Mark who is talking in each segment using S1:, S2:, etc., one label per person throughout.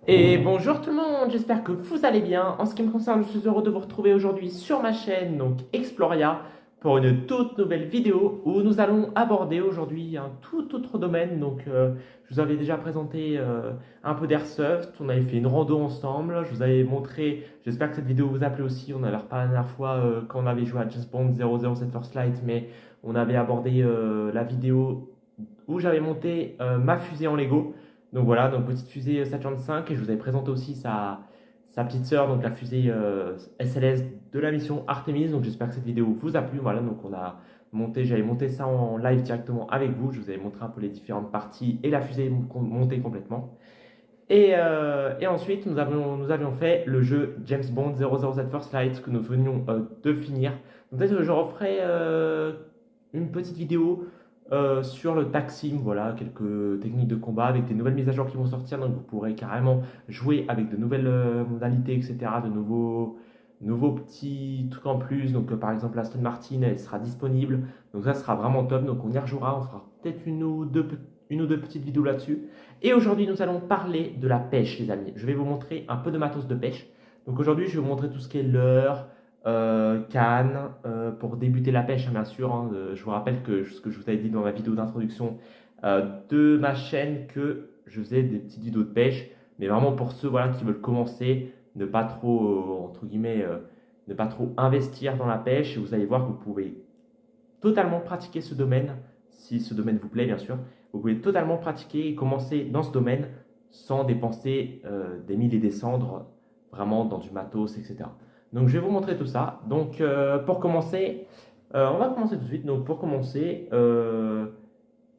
S1: Et bonjour tout le monde, j'espère que vous allez bien. En ce qui me concerne, je suis heureux de vous retrouver aujourd'hui sur ma chaîne, donc Exploria, pour une toute nouvelle vidéo où nous allons aborder aujourd'hui un tout autre domaine. Je vous avais déjà présenté un peu d'Airsoft, on avait fait une rando ensemble, je vous avais montré, j'espère que cette vidéo vous a plu aussi, on avait reparlé la dernière fois quand on avait joué à James Bond 007 First Light, mais on avait abordé la vidéo où j'avais monté ma fusée en Lego. Donc voilà, donc petite fusée Saturn V et je vous avais présenté aussi sa petite sœur, donc la fusée SLS de la mission Artemis. Donc j'espère que cette vidéo vous a plu. Voilà, donc j'avais monté ça en live directement avec vous. Je vous avais montré un peu les différentes parties et la fusée montée complètement. Et ensuite, nous avions fait le jeu James Bond 007 First Light que nous venions de finir. Donc peut-être que je referai une petite vidéo sur le tag sim, voilà, quelques techniques de combat avec des nouvelles mises à jour qui vont sortir. Donc vous pourrez carrément jouer avec de nouvelles modalités, etc., nouveaux petits trucs en plus. Par exemple, Aston Martin, elle sera disponible. Donc ça sera vraiment top. Donc on y rejouera, on fera peut-être une ou deux petites vidéos là-dessus. Et aujourd'hui, nous allons parler de la pêche, les amis. Je vais vous montrer un peu de matos de pêche. Donc aujourd'hui, je vais vous montrer tout ce qui est leurre, canne, pour débuter la pêche, hein, bien sûr. Hein. Je vous rappelle que ce que je vous avais dit dans ma vidéo d'introduction de ma chaîne, que je faisais des petites vidéos de pêche, mais vraiment pour ceux voilà, qui veulent commencer, ne pas trop, entre guillemets, ne pas trop investir dans la pêche. Et vous allez voir que vous pouvez totalement pratiquer ce domaine, si ce domaine vous plaît, bien sûr. Vous pouvez totalement pratiquer et commencer dans ce domaine sans dépenser des mille et des cendres, vraiment dans du matos, etc. Donc, je vais vous montrer tout ça. Pour commencer, on va commencer tout de suite. Donc, pour commencer,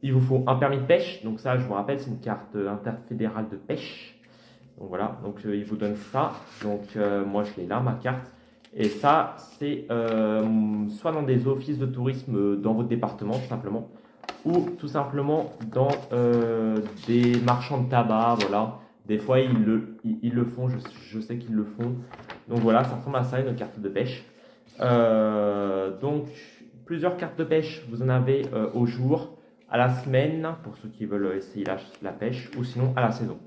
S1: il vous faut un permis de pêche. Donc, ça, je vous rappelle, c'est une carte interfédérale de pêche. Donc, voilà. Il vous donne ça. Moi, je l'ai là, ma carte. Et ça, c'est soit dans des offices de tourisme dans votre département, tout simplement, ou tout simplement dans des marchands de tabac, voilà. Des fois, ils le font, je sais qu'ils le font. Donc voilà, ça ressemble à ça, une carte de pêche. Donc, plusieurs cartes de pêche, vous en avez au jour, à la semaine, pour ceux qui veulent essayer la pêche, ou sinon à la saison.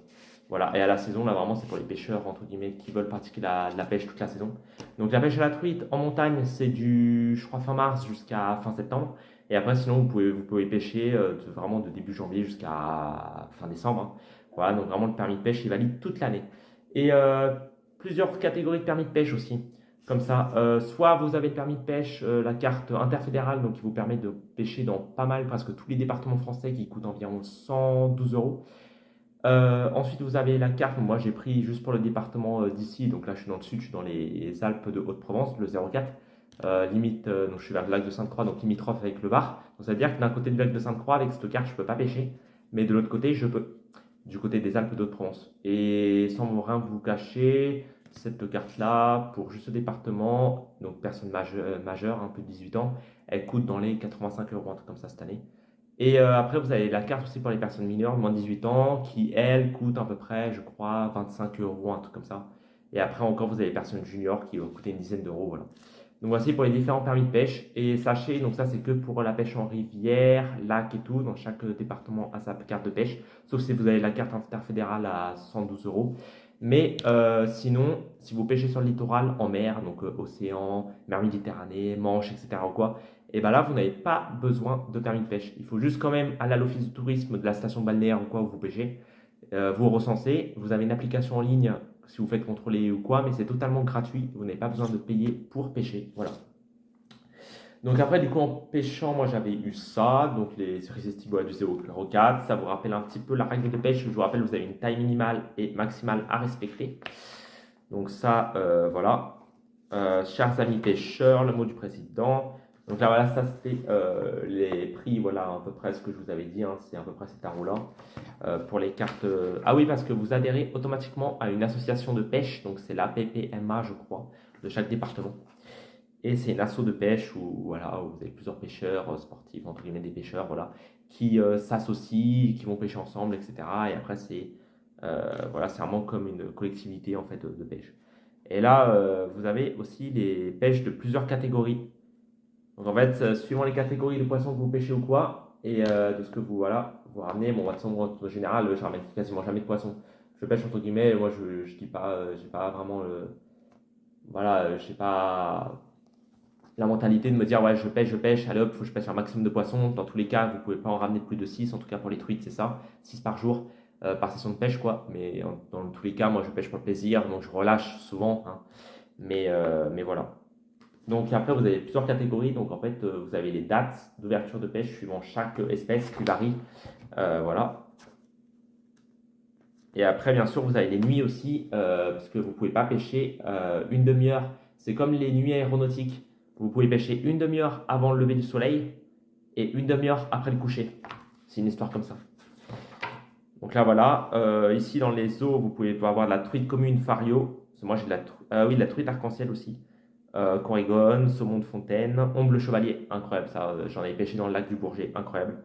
S1: Voilà, et à la saison, là vraiment, c'est pour les pêcheurs, entre guillemets, qui veulent pratiquer la pêche toute la saison. Donc la pêche à la truite en montagne, c'est je crois, fin mars jusqu'à fin septembre. Et après, sinon, vous pouvez pêcher vraiment de début janvier jusqu'à fin décembre. Hein. Voilà, donc vraiment, le permis de pêche est valide toute l'année. Et plusieurs catégories de permis de pêche aussi. Comme ça, soit vous avez le permis de pêche, la carte interfédérale, donc qui vous permet de pêcher dans pas mal, presque tous les départements français, qui coûtent environ 112 euros. Ensuite, vous avez la carte. Moi, j'ai pris juste pour le département d'ici. Donc là, je suis dans le sud, je suis dans les Alpes de Haute-Provence, le 04. Limite, donc je suis vers le lac de Sainte-Croix, donc limitrophe avec le Var. Donc ça veut dire que d'un côté du lac de Sainte-Croix, avec cette carte, je ne peux pas pêcher. Mais de l'autre côté, je peux. Du côté des Alpes de Haute-Provence. Et sans rien vous cacher, cette carte-là, pour juste ce département, donc personne majeure, un peu de 18 ans, elle coûte dans les 85 euros, un truc comme ça cette année. Et après, vous avez la carte aussi pour les personnes mineures, moins de 18 ans, qui, elle, coûte à peu près, je crois, 25 euros, un truc comme ça. Et après, encore, vous avez les personnes juniors qui vont coûter une dizaine d'euros, voilà. Donc voici pour les différents permis de pêche. Et sachez, donc ça c'est que pour la pêche en rivière, lac et tout. Dans chaque département a sa carte de pêche. Sauf si vous avez la carte interfédérale à 112 euros. Mais sinon, si vous pêchez sur le littoral, en mer, donc océan, mer Méditerranée, Manche, etc. ou quoi, et bien là, vous n'avez pas besoin de permis de pêche. Il faut juste quand même aller à l'office de tourisme de la station balnéaire ou quoi où vous pêchez, vous recensez, vous avez une application en ligne si vous faites contrôler ou quoi, mais c'est totalement gratuit, vous n'avez pas besoin de payer pour pêcher. Voilà. Donc après, du coup, en pêchant, moi j'avais eu ça, donc les cerises estibois du 0,04. Ça vous rappelle un petit peu la règle de pêche. Je vous rappelle, vous avez une taille minimale et maximale à respecter. Donc ça, voilà. Chers amis pêcheurs, le mot du président. Donc là, voilà, ça c'était les prix, voilà, à peu près ce que je vous avais dit, hein, c'est à peu près cet tarot-là. Pour les cartes. Ah oui, parce que vous adhérez automatiquement à une association de pêche, donc c'est la PPMA, je crois, de chaque département. Et c'est une asso de pêche où, voilà, où vous avez plusieurs pêcheurs sportifs, entre guillemets des pêcheurs, voilà, qui s'associent, qui vont pêcher ensemble, etc. Et après, voilà, c'est vraiment comme une collectivité en fait de pêche. Et là, vous avez aussi les pêches de plusieurs catégories. Donc en fait, suivant les catégories de poissons que vous pêchez ou quoi, et de ce que vous, voilà, vous ramenez, bon, de toute façon, en général, je ramène quasiment jamais de poissons. je pêche entre guillemets, moi je dis pas, j'ai pas vraiment voilà, j'ai pas la mentalité de me dire ouais je pêche, allez hop, faut que je pêche un maximum de poissons. Dans tous les cas, vous pouvez pas en ramener plus de 6 en tout cas pour les truites, c'est ça, 6 par jour, par session de pêche quoi. Mais dans tous les cas, moi je pêche pour le plaisir, donc je relâche souvent, hein. Mais voilà. Donc après, vous avez plusieurs catégories. Donc en fait, vous avez les dates d'ouverture de pêche suivant chaque espèce qui varie. Voilà. Et après, bien sûr, vous avez les nuits aussi, parce que vous ne pouvez pas pêcher une demi-heure. C'est comme les nuits aéronautiques. Vous pouvez pêcher une demi-heure avant le lever du soleil et une demi-heure après le coucher. C'est une histoire comme ça. Donc là, voilà. Ici, dans les eaux, vous pouvez avoir de la truite commune fario. Parce que moi, j'ai oui, de la truite arc-en-ciel aussi. Corrigone, saumon de fontaine, omble chevalier, incroyable ça, j'en avais pêché dans le lac du Bourget, incroyable.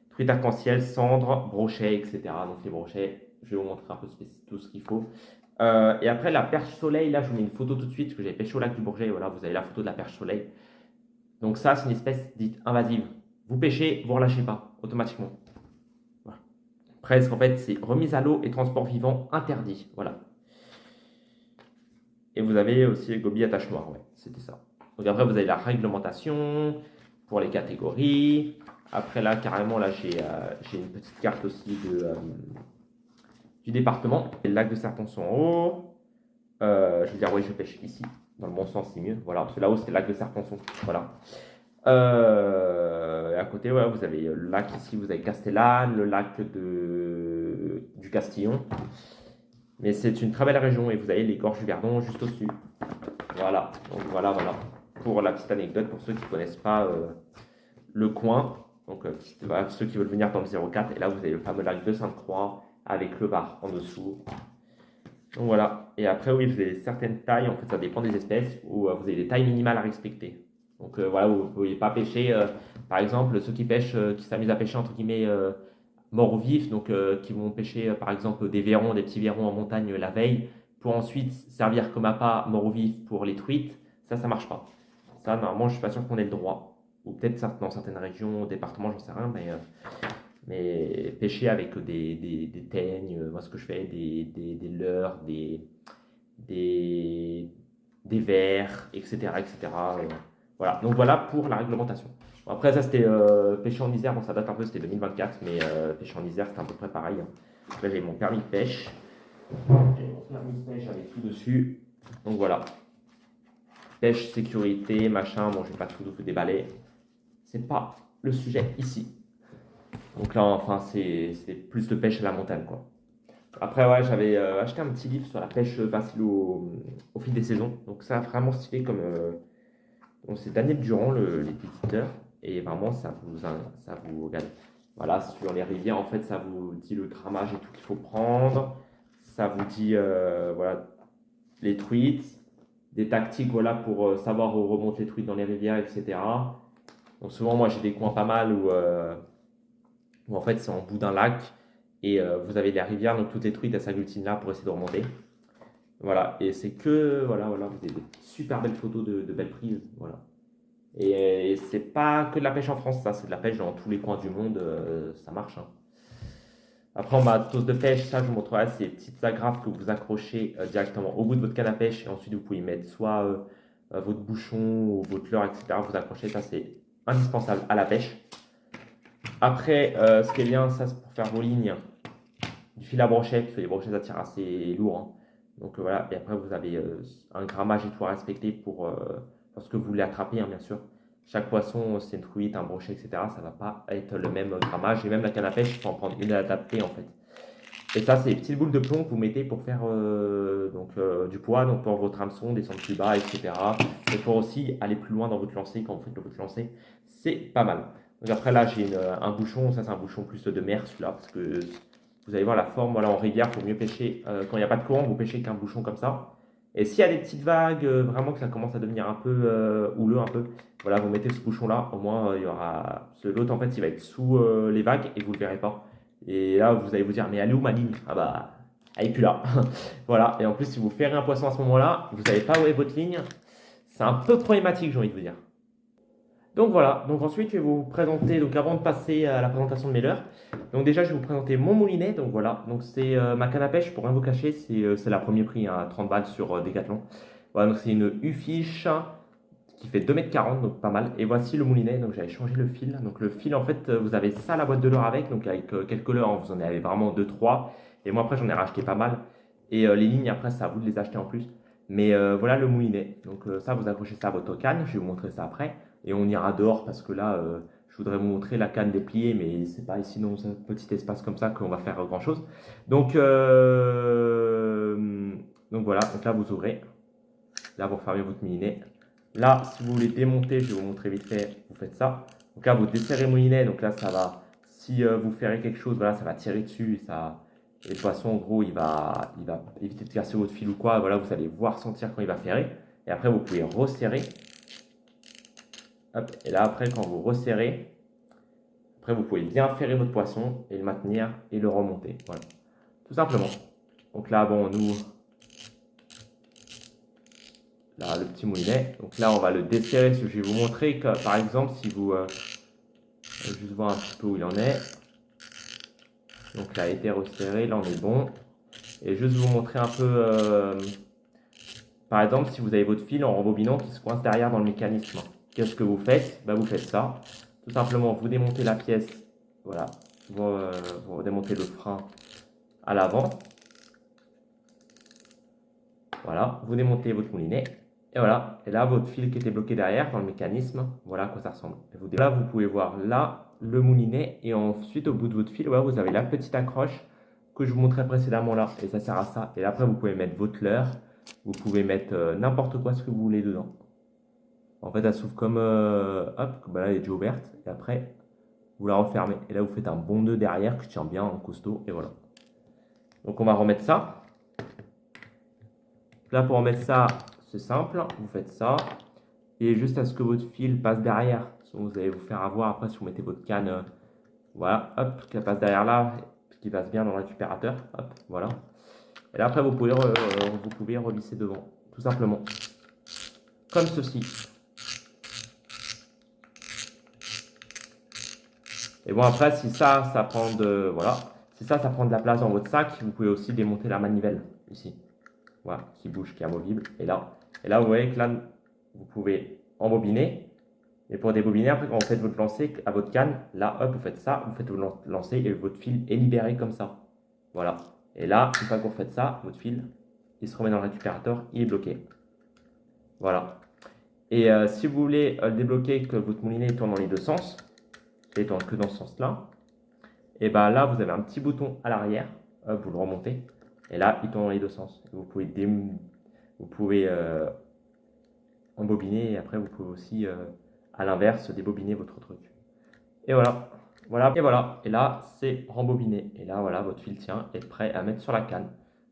S1: Truite arc-en-ciel, cendre, brochet, etc. Donc les brochets, je vais vous montrer un peu tout ce qu'il faut. Et après la perche soleil, là je vous mets une photo tout de suite, parce que j'avais pêché au lac du Bourget, voilà, vous avez la photo de la perche soleil. Donc ça, c'est une espèce dite invasive. Vous pêchez, vous ne relâchez pas, automatiquement. Voilà. Presque, en fait, c'est remise à l'eau et transport vivant interdit, voilà. Et vous avez aussi les gobies à taches noires, ouais, c'était ça. Donc après, vous avez la réglementation pour les catégories. Après, là, carrément, là, j'ai une petite carte aussi du département. Et le lac de Serponçon en haut. Je veux dire, oui, je pêche ici. Dans le bon sens, c'est mieux. Voilà, parce que là-haut, c'est le lac de Serponçon. Voilà. Et à côté, ouais, vous avez le lac ici, vous avez Castellane, le lac du Castillon. Mais c'est une très belle région et vous avez les gorges du Verdon juste au-dessus. Voilà, donc voilà. Pour la petite anecdote, pour ceux qui ne connaissent pas le coin, donc voilà, ceux qui veulent venir dans le 04, et là vous avez le fameux lac de Sainte-Croix avec le bar en dessous. Donc voilà, et après oui, vous avez certaines tailles, en fait ça dépend des espèces, où vous avez des tailles minimales à respecter. Donc voilà, vous ne pouvez pas pêcher, par exemple, ceux qui pêchent, qui s'amusent à pêcher entre guillemets morts ou vifs, donc qui vont pêcher par exemple des verrons, des petits verrons en montagne la veille, pour ensuite servir comme appât mort ou vif pour les truites, ça marche pas. Ça, normalement, je suis pas sûr qu'on ait le droit. Ou peut-être dans certaines régions, départements, j'en sais rien, mais pêcher avec des teignes, moi ce que je fais, des leurres, des vers, etc. etc. Voilà, donc voilà pour la réglementation. Bon, après, ça c'était pêcher en Isère, bon ça date un peu, c'était 2024, mais pêcher en Isère c'était à peu près pareil, hein. Là j'ai mon permis de pêche. J'ai mon permis de pêche avec tout dessus. Donc voilà. Pêche, sécurité, machin, bon je vais pas tout vous déballer. C'est pas le sujet ici. Donc là, enfin, c'est plus de pêche à la montagne, quoi. Après, ouais, j'avais acheté un petit livre sur la pêche facile au fil des saisons. Donc ça, vraiment stylé comme... donc c'est Daniel Durand, l'éditeur. Et vraiment, ça vous regarde. Voilà, sur les rivières, en fait, ça vous dit le grammage et tout qu'il faut prendre. Ça vous dit, voilà, les truites, des tactiques, voilà, pour savoir où remonter les truites dans les rivières, etc. Donc souvent, moi, j'ai des coins pas mal où en fait, c'est en bout d'un lac et vous avez la rivière, donc toutes les truites, elles s'agglutinent là pour essayer de remonter. Voilà, et c'est que, voilà, vous avez des super belles photos de belles prises, voilà. Et c'est pas que de la pêche en France, ça, c'est de la pêche dans tous les coins du monde, ça marche, hein. Après, en matos de pêche, ça, je vous montrerai, c'est des petites agrafes que vous accrochez directement au bout de votre canne à pêche et ensuite vous pouvez mettre soit votre bouchon ou votre leurre, etc. Vous accrochez, ça, c'est indispensable à la pêche. Après, ce qui est bien, ça, c'est pour faire vos lignes, du fil à brochet, parce que les brochets, ça tire assez lourd, hein. Donc voilà, et après, vous avez un grammage et tout à respecter pour lorsque vous voulez attraper, hein, bien sûr. Chaque poisson, c'est une truite, un brochet, etc. Ça ne va pas être le même grammage. Et même la canne à pêche, il faut en prendre une adaptée en fait. Et ça, c'est les petites boules de plomb que vous mettez pour faire du poids, donc pour votre hameçon, descendre plus bas, etc. Et pour aussi aller plus loin dans votre lancer quand vous faites votre lancer. C'est pas mal. Donc après là, j'ai un bouchon, ça c'est un bouchon plus de mer celui-là, parce que vous allez voir la forme, voilà, en rivière, il faut mieux pêcher. Quand il n'y a pas de courant, vous pêchez qu'un bouchon comme ça. Et s'il y a des petites vagues, vraiment que ça commence à devenir un peu houleux, un peu, voilà, vous mettez ce bouchon-là, au moins il y aura. L'autre en fait, il va être sous les vagues et vous ne le verrez pas. Et là, vous allez vous dire, mais elle est où ma ligne? Ah bah, elle n'est plus là. Voilà, et en plus, si vous ferrez un poisson à ce moment-là, vous ne savez pas où est votre ligne. C'est un peu problématique, j'ai envie de vous dire. Donc voilà, donc ensuite je vais vous présenter, donc avant de passer à la présentation de mes leurres, Donc déjà, je vais vous présenter mon moulinet. Donc voilà, donc c'est ma canne à pêche, pour rien vous cacher, c'est la premier prix, hein, à 30 balles sur Decathlon. Voilà, donc c'est une U-Fish qui fait 2,40 m, donc pas mal. Et voici le moulinet, donc j'avais changé le fil. Donc le fil, en fait, vous avez ça, la boîte de leurre avec, donc avec quelques leurres, hein, vous en avez vraiment deux trois. Et moi, après, j'en ai racheté pas mal. Et les lignes, après, c'est à vous de les acheter en plus. Mais voilà le moulinet. Donc ça, vous accrochez ça à votre canne. Je vais vous montrer ça après. Et on ira dehors parce que là, je voudrais vous montrer la canne dépliée, mais c'est pas ici dans un petit espace comme ça qu'on va faire grand chose. Donc, voilà. Donc là, vous ouvrez. Là, vous refermez votre moulinet. Là, si vous voulez démonter, je vais vous montrer vite fait, vous faites ça. Donc là, vous desserrez le moulinet. Donc là, ça va, si vous ferez quelque chose, voilà, ça va tirer dessus. Et de toute façon, en gros, il va éviter de casser votre fil ou quoi. Voilà, vous allez voir sentir quand il va ferrer. Et après, vous pouvez resserrer. Hop, et là, après, quand vous resserrez, après, vous pouvez bien ferrer votre poisson et le maintenir et le remonter. Voilà, tout simplement. Donc là, bon, on ouvre là, le petit moulinet. Donc là, on va le desserrer. Je vais vous montrer que, par exemple, si vous juste voir un petit peu où il en est. Donc là, il a été resserré. Là, on est bon. Et juste vous montrer un peu, par exemple, si vous avez votre fil en rembobinant qui se coince derrière dans le mécanisme. Qu'est-ce que vous faites? Vous faites ça. Tout simplement, vous démontez la pièce. Voilà. Vous démontez le frein à l'avant. Voilà. Vous démontez votre moulinet. Et voilà. Et là, votre fil qui était bloqué derrière dans le mécanisme, voilà à quoi ça ressemble. Et là, vous pouvez voir là le moulinet. Et ensuite, au bout de votre fil, voilà, vous avez la petite accroche que je vous montrais précédemment là. Et ça sert à ça. Et là, après, vous pouvez mettre votre leurre. Vous pouvez mettre n'importe quoi ce que vous voulez dedans. En fait, elle s'ouvre comme hop, là elle est déjà ouverte. Et après, vous la refermez. Et là, vous faites un bon nœud derrière qui tient bien en costaud. Et voilà. Donc, on va remettre ça. Là, pour remettre ça, c'est simple. Vous faites ça. Et juste à ce que votre fil passe derrière. Sinon, vous allez vous faire avoir après si vous mettez votre canne. Voilà, hop, qu'elle passe derrière là. Qui passe bien dans le récupérateur. Hop, voilà. Et là, après, vous pouvez revisser devant. Tout simplement. Comme ceci. Et bon, après, si ça prend de, voilà, si ça prend de la place dans votre sac, vous pouvez aussi démonter la manivelle, ici. Voilà, qui bouge, qui est amovible. Et là, vous voyez que là, vous pouvez embobiner. Et pour débobiner, après, quand vous faites votre lancer à votre canne, là, hop, vous faites ça, vous faites votre lancer et votre fil est libéré comme ça. Voilà. Et là, une fois que vous faites ça, votre fil, il se remet dans le récupérateur, il est bloqué. Voilà. Et si vous voulez le débloquer, que votre moulinet tourne dans les deux sens, il tourne que dans ce sens-là, et bien là, vous avez un petit bouton à l'arrière, vous le remontez, et là, il tourne dans les deux sens. Vous pouvez embobiner, et après, vous pouvez aussi, à l'inverse, débobiner votre truc. Et voilà, voilà, et voilà. Et là, c'est rembobiné. Et là, voilà, votre fil tient, est prêt à mettre sur la canne.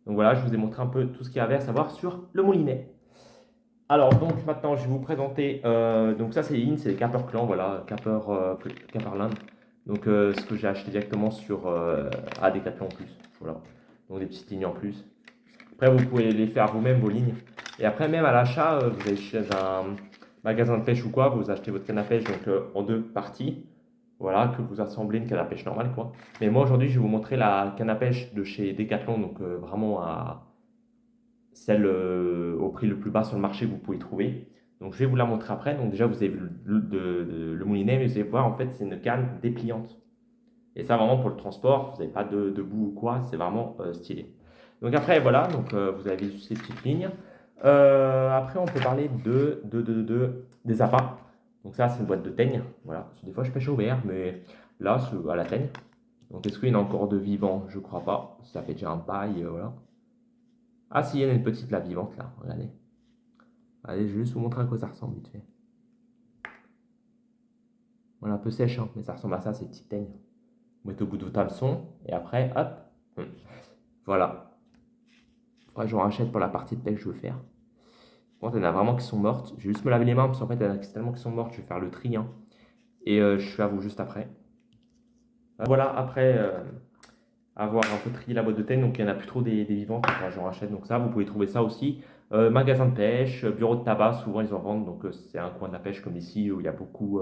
S1: Donc voilà, je vous ai montré un peu tout ce qu'il y avait à savoir sur le moulinet. Alors, donc maintenant, je vais vous présenter. Donc, ça, c'est les lignes, c'est les Capper Clan, voilà, Capperland. Donc, ce que j'ai acheté directement sur à Decathlon en plus. Voilà. Donc, des petites lignes en plus. Après, vous pouvez les faire vous-même, vos lignes. Et après, même à l'achat, vous allez chez un magasin de pêche ou quoi, vous achetez votre canne à pêche donc, en deux parties. Voilà, que vous assemblez une canne à pêche normale, quoi. Mais moi, aujourd'hui, je vais vous montrer la canne à pêche de chez Decathlon, donc vraiment celle au prix le plus bas sur le marché que vous pouvez trouver. Donc je vais vous la montrer après. Donc déjà vous avez vu le moulinet, mais vous allez voir en fait c'est une canne dépliante. Et ça vraiment pour le transport, vous n'avez pas de boue ou quoi, c'est vraiment stylé. Donc après voilà, donc vous avez ces petites lignes. Après on peut parler des appâts. Donc ça c'est une boîte de teigne. Voilà, des fois je pêche au verre, mais là c'est à la teigne. Donc est-ce qu'il y en a encore de vivants? Je crois pas. Ça fait déjà un bail, voilà. Ah si, il y en a une petite là, vivante là, regardez. Allez, je vais juste vous montrer à quoi ça ressemble vite fait. Voilà, un peu sèche, hein, mais ça ressemble à ça, ces petites teignes. Vous mettez au bout de votre hameçon, et après, hop. Voilà. Faudrait que j'en rachète pour la partie de pêche que je veux faire. Bon, il y en a vraiment qui sont mortes. Je vais juste me laver les mains, parce qu'en fait, il y en a tellement qui sont mortes, je vais faire le tri. Hein. Et je suis à vous juste après. Voilà, après avoir un peu trié la boîte de teigne, donc il n'y en a plus trop des vivantes, enfin, j'en rachète. Donc ça, vous pouvez trouver ça aussi. Magasin de pêche, bureau de tabac, souvent ils en vendent. Donc c'est un coin de la pêche comme ici où il y a beaucoup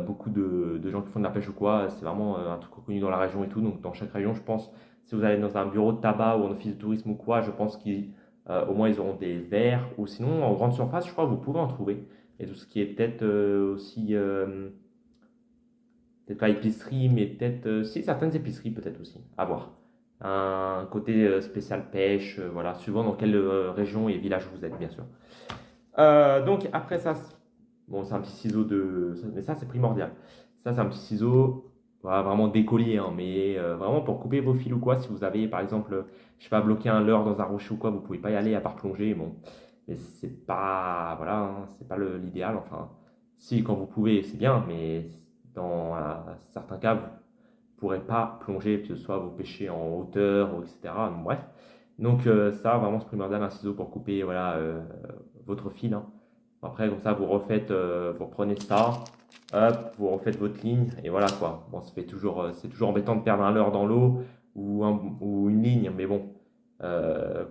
S1: beaucoup de gens qui font de la pêche ou quoi. C'est vraiment un truc reconnu dans la région et tout. Donc dans chaque région, je pense, si vous allez dans un bureau de tabac ou un office de tourisme ou quoi, je pense qu'au moins ils auront des verres. Ou sinon, en grande surface, je crois que vous pouvez en trouver. Et tout ce qui est peut-être aussi, peut-être pas épicerie, mais peut-être, si certaines épiceries peut-être aussi, à voir. Un côté spécial pêche, voilà, suivant dans quelle région et village vous êtes, bien sûr. Donc après ça, bon, c'est un petit ciseau mais ça c'est primordial. Ça c'est un petit ciseau, voilà, vraiment d'écolier, hein, mais vraiment pour couper vos fils ou quoi, si vous avez par exemple, je sais pas, bloqué un leurre dans un rocher ou quoi, vous pouvez pas y aller à part plonger, bon, mais c'est pas, voilà, hein, c'est pas l'idéal, enfin, si quand vous pouvez, c'est bien, mais dans certains cas, vous pourrez pas plonger, que ce soit vous pêchez en hauteur, ou etc. Donc, bref, donc ça vraiment c'est primordial un ciseau pour couper, voilà, votre fil, hein. Après, comme ça, vous refaites, vous reprenez ça, hop, vous refaites votre ligne, et voilà quoi. Bon, ça fait toujours, c'est toujours embêtant de perdre un leurre dans l'eau ou une ligne, mais bon,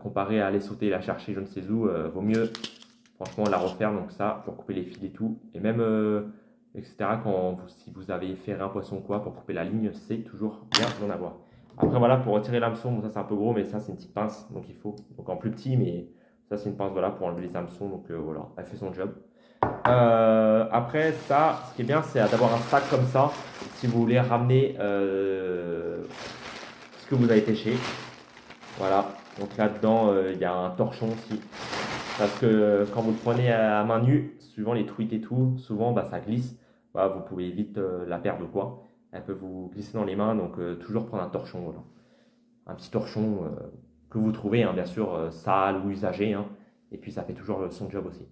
S1: comparé à aller sauter et la chercher je ne sais où, vaut mieux franchement la refaire. Donc ça, pour couper les fils et tout, et même, etc., si vous avez ferré un poisson ou quoi, pour couper la ligne, c'est toujours bien d'en avoir. Après, voilà, pour retirer l'hameçon, bon, ça c'est un peu gros, mais ça c'est une petite pince, donc il faut, donc en plus petit, mais ça, c'est une pince voilà, pour enlever les hameçons. Donc voilà, elle fait son job. Après, ça, ce qui est bien, c'est d'avoir un sac comme ça si vous voulez ramener ce que vous avez pêché. Voilà. Donc là-dedans, il y a un torchon aussi. Parce que quand vous le prenez à main nue, suivant les truites et tout, souvent bah, ça glisse. Voilà, vous pouvez vite la perdre ou quoi. Elle peut vous glisser dans les mains. Donc toujours prendre un torchon. Voilà. Un petit torchon que vous trouvez, hein, bien sûr, sale ou usagé, hein. Et puis ça fait toujours son job aussi.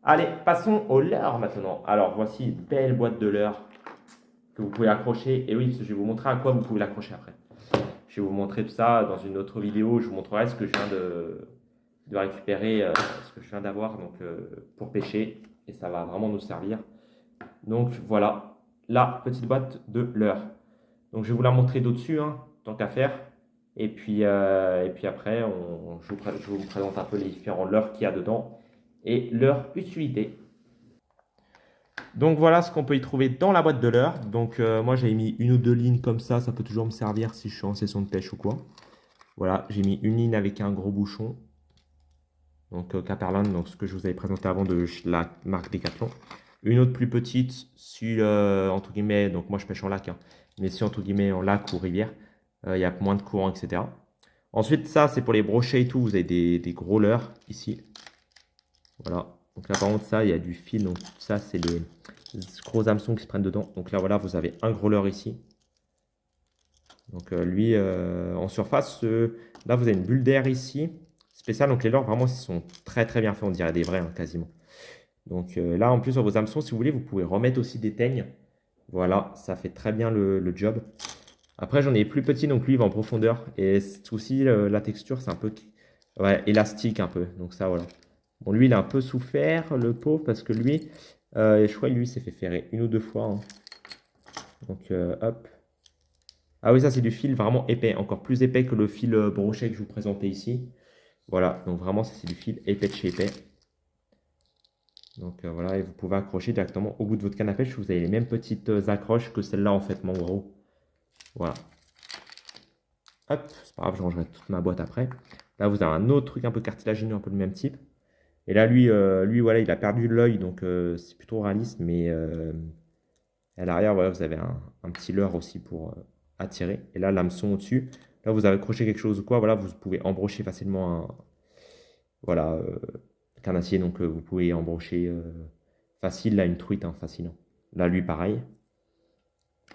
S1: Allez, passons au leurre maintenant. Alors voici une belle boîte de leurre que vous pouvez accrocher. Et oui, parce que je vais vous montrer à quoi vous pouvez l'accrocher après. Je vais vous montrer tout ça dans une autre vidéo. Je vous montrerai ce que je viens de récupérer, ce que je viens d'avoir donc, pour pêcher. Et ça va vraiment nous servir. Donc voilà, la petite boîte de leurre. Donc je vais vous la montrer d'au-dessus, hein, tant qu'à faire. Et puis après, je vous présente un peu les différents leurres qu'il y a dedans et leur utilité. Donc voilà ce qu'on peut y trouver dans la boîte de leurre. Donc moi j'ai mis une ou deux lignes comme ça peut toujours me servir si je suis en session de pêche ou quoi. Voilà, j'ai mis une ligne avec un gros bouchon. Donc Caperland, donc ce que je vous avais présenté avant de la marque Decathlon. Une autre plus petite, si entre guillemets, donc moi je pêche en lac, hein, mais si entre guillemets en lac ou rivière, il y a moins de courant, etc. Ensuite, ça c'est pour les brochets et tout, vous avez des gros leurres ici. Voilà, donc là par contre ça, il y a du fil, donc ça c'est les gros hameçons qui se prennent dedans. Donc là voilà, vous avez un gros leurre ici. Donc lui, en surface, là vous avez une bulle d'air ici, spéciale. Donc les leurres vraiment, ils sont très très bien faits, on dirait des vrais, hein, quasiment. Donc là, en plus, sur vos hameçons, si vous voulez, vous pouvez remettre aussi des teignes. Voilà, ça fait très bien le job. Après, j'en ai plus petit, donc lui, il va en profondeur. Et aussi, la texture, c'est un peu ouais, élastique un peu. Donc ça, voilà. Bon, lui, il a un peu souffert, le pauvre, parce que lui, je crois, lui, il s'est fait ferrer une ou deux fois, hein. Donc, hop. Ah oui, ça, c'est du fil vraiment épais. Encore plus épais que le fil brochet que je vous présentais ici. Voilà, donc vraiment, ça, c'est du fil épais de chez épais. Donc voilà, et vous pouvez accrocher directement au bout de votre canne à pêche. Vous avez les mêmes petites accroches que celle-là, en fait, mon gros. Voilà. Hop, c'est pas grave, je rangerai toute ma boîte après. Là, vous avez un autre truc un peu cartilagineux, un peu du même type. Et là, lui voilà, il a perdu l'œil, donc c'est plutôt réaliste. Mais à l'arrière, voilà, vous avez un petit leurre aussi pour attirer. Et là, l'hameçon au-dessus. Là, vous avez accroché quelque chose ou quoi. Voilà, vous pouvez embrocher facilement voilà, carnassier, donc vous pouvez embrocher facile, là une truite, hein, facile, hein. Là lui pareil.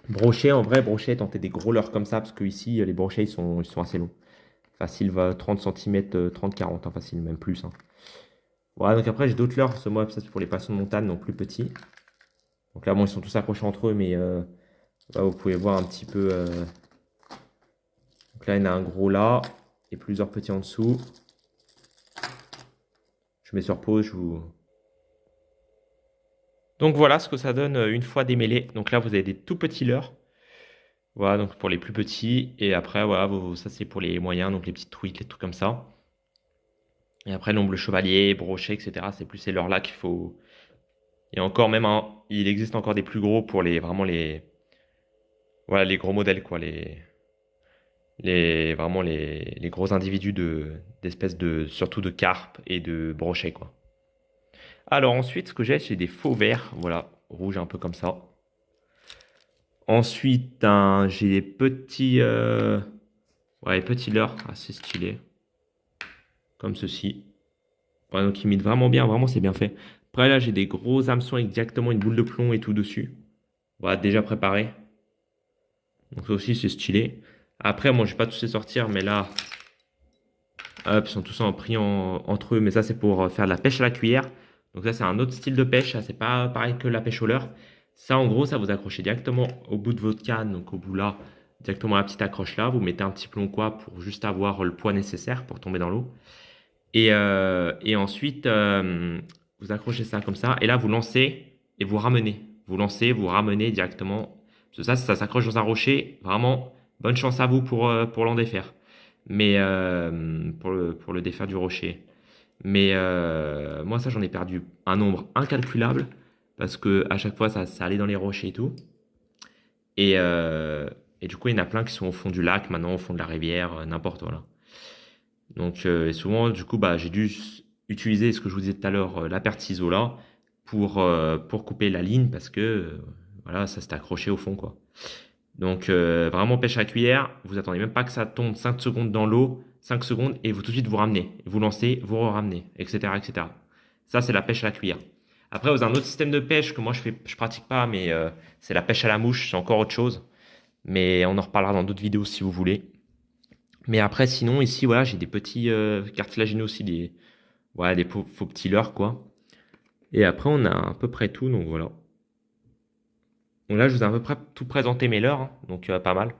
S1: Brochet, en vrai, brochet, tentez des gros leurres comme ça, parce que ici les brochets ils sont assez longs. Facile, va 30 cm, 30-40, hein, facile, même plus, hein. Voilà, donc après j'ai d'autres leurres, ce moi ça c'est pour les poissons de montagne, donc plus petits. Donc là bon, ils sont tous accrochés entre eux, mais là, vous pouvez voir un petit peu. Donc là il y en a un gros là, et plusieurs petits en dessous. Je mets sur pause, je vous... Donc voilà ce que ça donne une fois démêlé. Donc là, vous avez des tout petits leurres. Voilà, donc pour les plus petits. Et après, voilà, ça c'est pour les moyens, donc les petites truites, les trucs comme ça. Et après, l'omble chevalier, brochet, etc. C'est plus ces leurres-là Et encore même, il existe encore des plus gros pour les vraiment voilà, les gros modèles, quoi, vraiment les gros individus d'espèces surtout de carpes et de brochets, quoi. Alors ensuite, ce que j'ai des faux verts, voilà, rouges un peu comme ça. Ensuite, j'ai des petits, ouais, petits leurres assez stylés, comme ceci. Ouais, donc ils imitent vraiment bien, vraiment c'est bien fait. Après là, j'ai des gros hameçons avec directement une boule de plomb et tout dessus. Voilà, déjà préparé. Donc ça aussi c'est stylé. Après, moi je vais pas tous les sortir, mais là, hop, ils sont tous pris entre eux. Mais ça c'est pour faire de la pêche à la cuillère. Donc ça c'est un autre style de pêche. Ça c'est pas pareil que la pêche au leurre. Ça en gros, ça vous accrochez directement au bout de votre canne, donc au bout là, directement à la petite accroche là. Vous mettez un petit plomb quoi pour juste avoir le poids nécessaire pour tomber dans l'eau. Et ensuite, vous accrochez ça comme ça. Et là, vous lancez et vous ramenez. Vous lancez, vous ramenez directement. Parce que ça s'accroche dans un rocher. Vraiment, bonne chance à vous pour l'en défaire. Mais pour le défaire du rocher. Mais moi, ça, j'en ai perdu un nombre incalculable. Parce que à chaque fois, ça allait dans les rochers et tout. Et, euh, et du coup, il y en a plein qui sont au fond du lac, maintenant au fond de la rivière, n'importe, voilà. Donc, et souvent, du coup, bah, j'ai dû utiliser ce que je vous disais tout à l'heure, la paire de ciseaux là, pour couper la ligne parce que voilà, ça s'est accroché au fond, quoi. Donc, vraiment pêche à la cuillère, vous attendez même pas que ça tombe 5 secondes dans l'eau, 5 secondes, et vous tout de suite vous ramenez. Vous lancez, vous ramenez, etc., etc. Ça, c'est la pêche à la cuillère. Après, vous avez un autre système de pêche que moi je pratique pas, mais c'est la pêche à la mouche, c'est encore autre chose. Mais on en reparlera dans d'autres vidéos si vous voulez. Mais après, sinon, ici, voilà, j'ai des petits cartilagineux aussi, voilà, des faux petits leurres, quoi. Et après, on a à peu près tout, donc voilà. Donc là, je vous ai à peu près tout présenté mes leurres, hein, donc pas mal.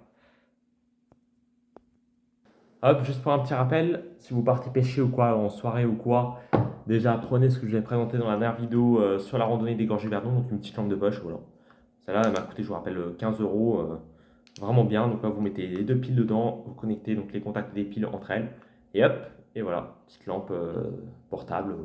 S1: Hop, juste pour un petit rappel, si vous partez pêcher ou quoi, en soirée ou quoi, déjà prenez ce que je vous ai présenté dans la dernière vidéo sur la randonnée des gorges du Verdon, donc une petite lampe de poche, voilà. Celle-là, elle m'a coûté, je vous rappelle, 15 euros, vraiment bien. Donc là, vous mettez les deux piles dedans, vous connectez donc les contacts des piles entre elles, et hop, et voilà, petite lampe portable,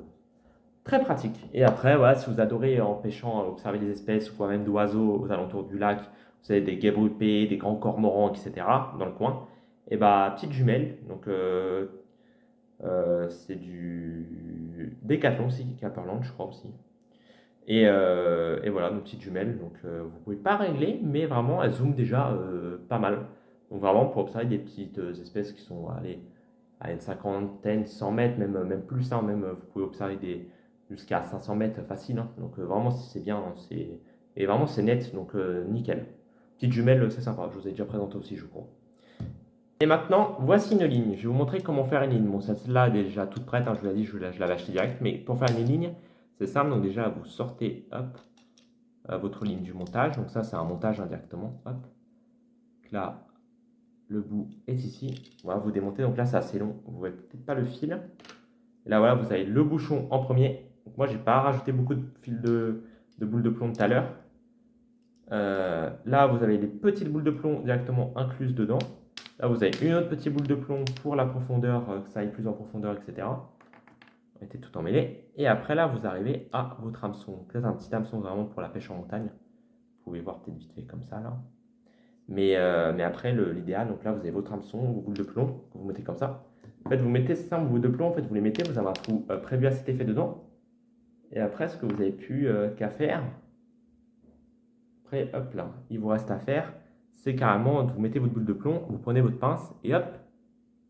S1: très pratique. Et après, voilà, si vous adorez en pêchant observer des espèces ou quoi même d'oiseaux aux alentours du lac, vous avez des guêpes rupées, des grands cormorans, etc. dans le coin, et bah petite jumelle, donc c'est du Decathlon aussi, Caperland, je crois aussi. Et voilà, nos petites jumelles, donc vous pouvez pas régler, mais vraiment elles zooment déjà pas mal. Donc vraiment pour observer des petites espèces qui sont allez, à une cinquantaine, 100 mètres, même plus, hein, même vous pouvez observer jusqu'à 500 mètres facile. Hein. Donc vraiment c'est bien, hein, et vraiment c'est net, donc nickel. Petite jumelle, c'est sympa, je vous ai déjà présenté aussi, je crois. Et maintenant, voici une ligne. Je vais vous montrer comment faire une ligne. Bon, celle-là est déjà toute prête, hein, je vous l'ai dit, je l'avais achetée direct, mais pour faire une ligne, c'est simple. Donc déjà, vous sortez, hop, votre ligne du montage. Donc ça, c'est un montage indirectement. Hop. Là, le bout est ici. Voilà, vous démontez. Donc là, c'est assez long. Vous voyez peut-être pas le fil. Et là, voilà, vous avez le bouchon en premier. Donc moi, j'ai pas rajouté beaucoup de fil de boules de plomb tout à l'heure. Là, vous avez les petites boules de plomb directement incluses dedans. Là, vous avez une autre petite boule de plomb pour la profondeur, que ça aille plus en profondeur, etc. Mettez tout emmêlé. Et après, là, vous arrivez à votre hameçon. Peut-être un petit hameçon vraiment pour la pêche en montagne. Vous pouvez voir peut-être vite fait comme ça, là. Mais après, l'idéal, donc là, vous avez votre hameçon, vos boules de plomb, que vous mettez comme ça. En fait, vous mettez ces 5 boules de plomb, en fait, vous les mettez, vous avez un trou prévu à cet effet dedans. Et après, ce que vous avez plus qu'à faire, après, hop là, il vous reste à faire, c'est carrément, vous mettez votre boule de plomb, vous prenez votre pince, et hop,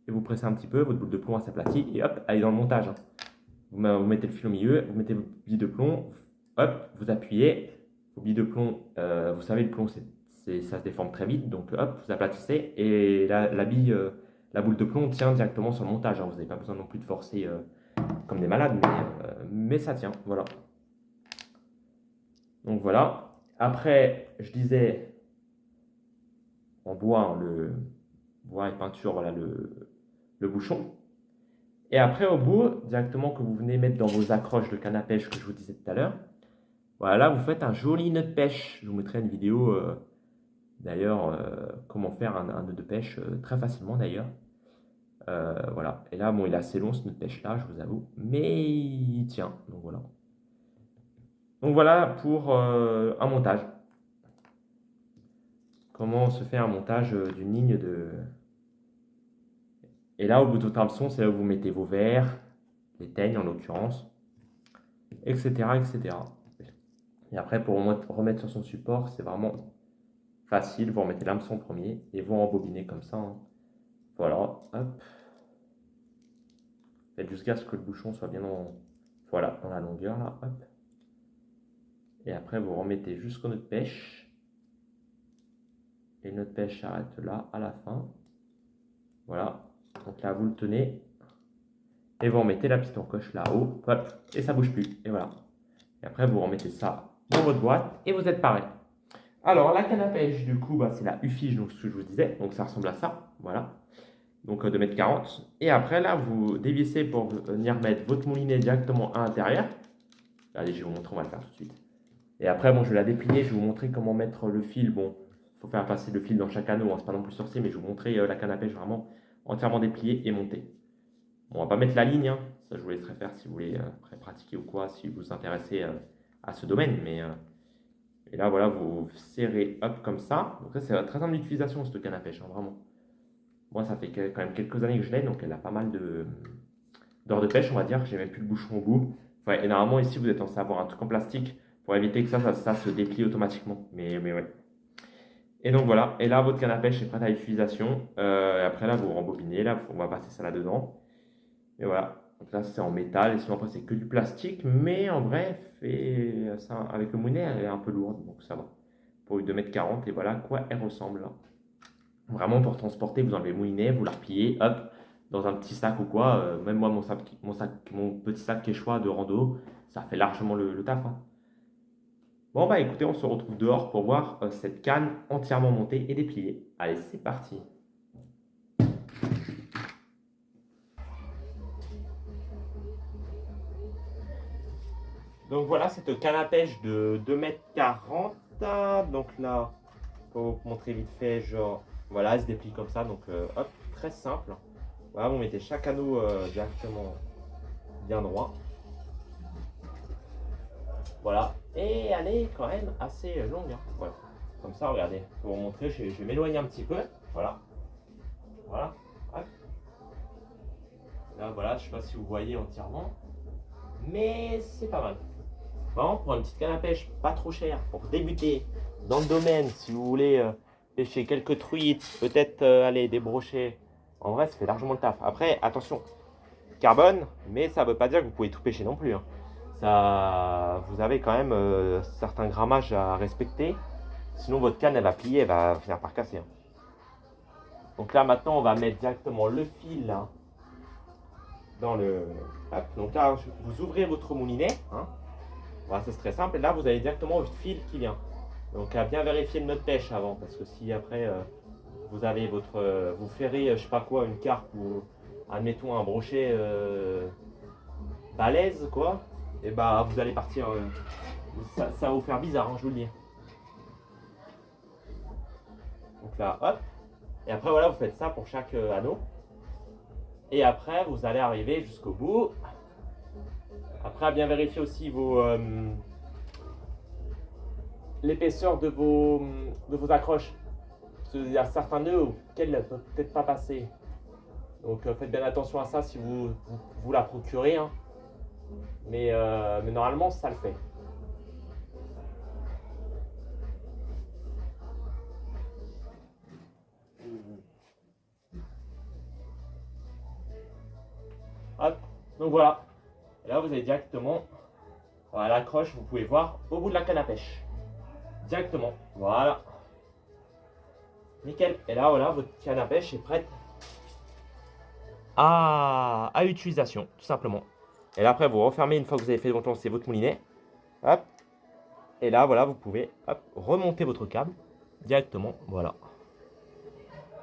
S1: et vous pressez un petit peu, votre boule de plomb s'aplatit, et hop, elle est dans le montage. Hein. Vous mettez le fil au milieu, vous mettez votre bille de plomb, hop, vous appuyez, vos billes de plomb, vous savez, le plomb, ça se déforme très vite, donc hop, vous aplatissez, et la bille, la boule de plomb tient directement sur le montage. Hein. Vous n'avez pas besoin non plus de forcer comme des malades, mais ça tient, voilà. Donc voilà. Après, je disais en bois, hein, le bois et peinture, voilà le bouchon. Et après, au bout, directement que vous venez mettre dans vos accroches de canne à pêche que je vous disais tout à l'heure, voilà, vous faites un joli nœud de pêche. Je vous mettrai une vidéo d'ailleurs, comment faire un nœud de pêche très facilement d'ailleurs. Voilà. Et là, bon, il est assez long ce nœud de pêche là, je vous avoue, mais il tient. Donc voilà. Donc voilà pour un montage. Comment se fait un montage d'une ligne de... Et là, au bout de votre hameçon, c'est là où vous mettez vos verres, les teignes en l'occurrence, etc., etc. Et après, pour remettre sur son support, c'est vraiment facile. Vous remettez l'hameçon premier et vous rembobinez comme ça, hein. Voilà, hop. Faites jusqu'à ce que le bouchon soit bien voilà, dans la longueur, là, hop. Et après, vous remettez jusqu'au nœud de pêche. Et le nœud de pêche s'arrête là, à la fin. Voilà. Donc là, vous le tenez. Et vous remettez la petite encoche là-haut. Hop. Et ça bouge plus. Et voilà. Et après, vous remettez ça dans votre boîte. Et vous êtes paré. Alors, la canne à pêche, du coup, bah, c'est la Ufige, donc ce que je vous disais. Donc, ça ressemble à ça. Voilà. Donc, 2,40 m. Et après, là, vous dévissez pour venir mettre votre moulinet directement à l'intérieur. Allez, je vais vous montrer, on va le faire tout de suite. Et après, bon, je vais la déplier, je vais vous montrer comment mettre le fil. Bon, il faut faire passer le fil dans chaque anneau, hein, c'est pas non plus sorcier, mais je vais vous montrer la canne à pêche vraiment entièrement dépliée et montée. Bon, on va pas mettre la ligne, hein, ça je vous laisserai faire si vous voulez après pratiquer ou quoi, si vous vous intéressez à ce domaine. Et là, voilà, vous serrez hop comme ça. Donc ça, c'est très simple d'utilisation, cette canne à pêche, hein, vraiment. Moi, ça fait quand même quelques années que je l'ai, donc elle a pas mal d'heures de pêche, on va dire. J'ai même plus le bouchon au bout. Ouais, et normalement, ici, vous êtes censé avoir un truc en plastique pour éviter que ça se déplie automatiquement. Mais ouais. Et donc voilà, et là, votre canne à pêche est prête à l'utilisation. Et après, là, vous rembobinez, là, on va passer ça là-dedans. Et voilà. Donc là, c'est en métal, et sinon, après, c'est que du plastique. Mais en vrai, ça, avec le moulinet, elle est un peu lourde, donc ça va. Pour une 2,40 m, et voilà à quoi elle ressemble là. Vraiment, pour transporter, vous enlevez le moulinet, vous la repliez, hop, dans un petit sac ou quoi. Même moi, mon petit sac Quechua de rando, ça fait largement le taf, hein. Bon, bah écoutez, on se retrouve dehors pour voir cette canne entièrement montée et dépliée. Allez, c'est parti. Donc voilà, cette canne à pêche de 2,40 m. Donc là, pour vous montrer vite fait, genre, voilà, elle se déplie comme ça. Donc hop, très simple. Voilà, vous mettez chaque anneau directement bien droit. Voilà, et elle est quand même assez longue, hein. Voilà, comme ça, regardez, pour vous montrer, je vais m'éloigner un petit peu. Voilà, voilà, hop. Là, voilà, je sais pas si vous voyez entièrement, mais c'est pas mal. Bon, pour une petite canne à pêche pas trop chère, pour débuter dans le domaine, si vous voulez pêcher quelques truites, peut-être aller des brochets, en vrai, ça fait largement le taf. Après, attention, carbone, mais ça veut pas dire que vous pouvez tout pêcher non plus, hein. Ça, vous avez quand même certains grammages à respecter, sinon votre canne elle va plier, elle va finir par casser, hein. Donc là maintenant on va mettre directement le fil là, dans le... Hop, donc là vous ouvrez votre moulinet, hein. Voilà, c'est très simple, et là vous avez directement votre fil qui vient. Donc à bien vérifier le nœud de pêche avant, parce que si après vous avez vous ferrez je sais pas quoi, une carpe ou admettons un brochet balèze quoi, et bah vous allez partir, ça va vous faire bizarre, hein, je vous le dis. Donc là, hop. Et après, voilà, vous faites ça pour chaque anneau. Et après, vous allez arriver jusqu'au bout. Après, à bien vérifier aussi l'épaisseur de vos accroches. Parce qu'il y a certains nœuds auxquels elle ne peut peut-être pas passer. Donc, faites bien attention à ça si vous la procurez, hein. Mais normalement, ça le fait. Hop. Donc voilà. Et là, vous avez directement voilà, l'accroche, vous pouvez voir au bout de la canne à pêche. Directement. Voilà. Nickel. Et là, voilà, votre canne à pêche est prête à utilisation, tout simplement. Et là, après, vous refermez une fois que vous avez fait lancer votre moulinet. Hop. Et là, voilà, vous pouvez hop, remonter votre câble directement. Voilà.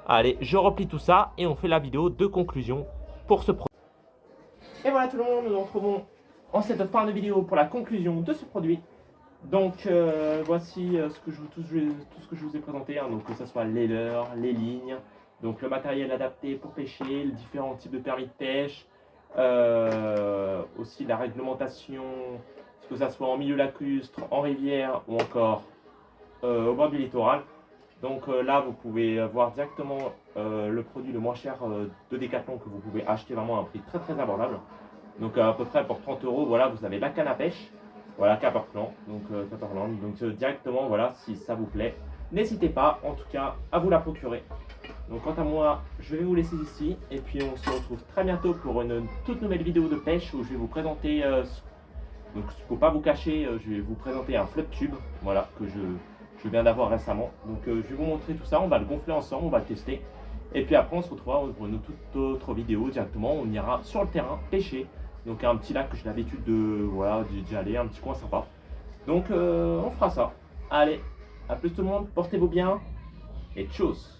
S1: Allez, je replie tout ça et on fait la vidéo de conclusion pour ce produit. Et voilà tout le monde, nous nous retrouvons en cette fin de vidéo pour la conclusion de ce produit. Donc voici tout ce que je vous ai présenté, hein, donc que ce soit les leurres, les lignes, donc le matériel adapté pour pêcher, les différents types de permis de pêche, aussi la réglementation que ça soit en milieu lacustre, en rivière ou encore au bord du littoral. Donc là, vous pouvez voir directement le produit le moins cher de Decathlon que vous pouvez acheter vraiment à un prix très très abordable. Donc à peu près pour 30 euros, voilà, vous avez la canne à pêche, voilà, Caperland. Donc directement, voilà, si ça vous plaît, n'hésitez pas en tout cas à vous la procurer. Donc quant à moi, je vais vous laisser ici et puis on se retrouve très bientôt pour une toute nouvelle vidéo de pêche où je vais vous présenter, donc il ne faut pas vous cacher, je vais vous présenter un flotte tube, voilà, que je viens d'avoir récemment. Donc je vais vous montrer tout ça, on va le gonfler ensemble, on va le tester. Et puis après on se retrouvera pour une toute autre vidéo directement, on ira sur le terrain pêcher. Donc un petit lac que j'ai l'habitude de, voilà, d'y aller, un petit coin sympa. Donc on fera ça. Allez, à plus tout le monde, portez-vous bien et tchuss.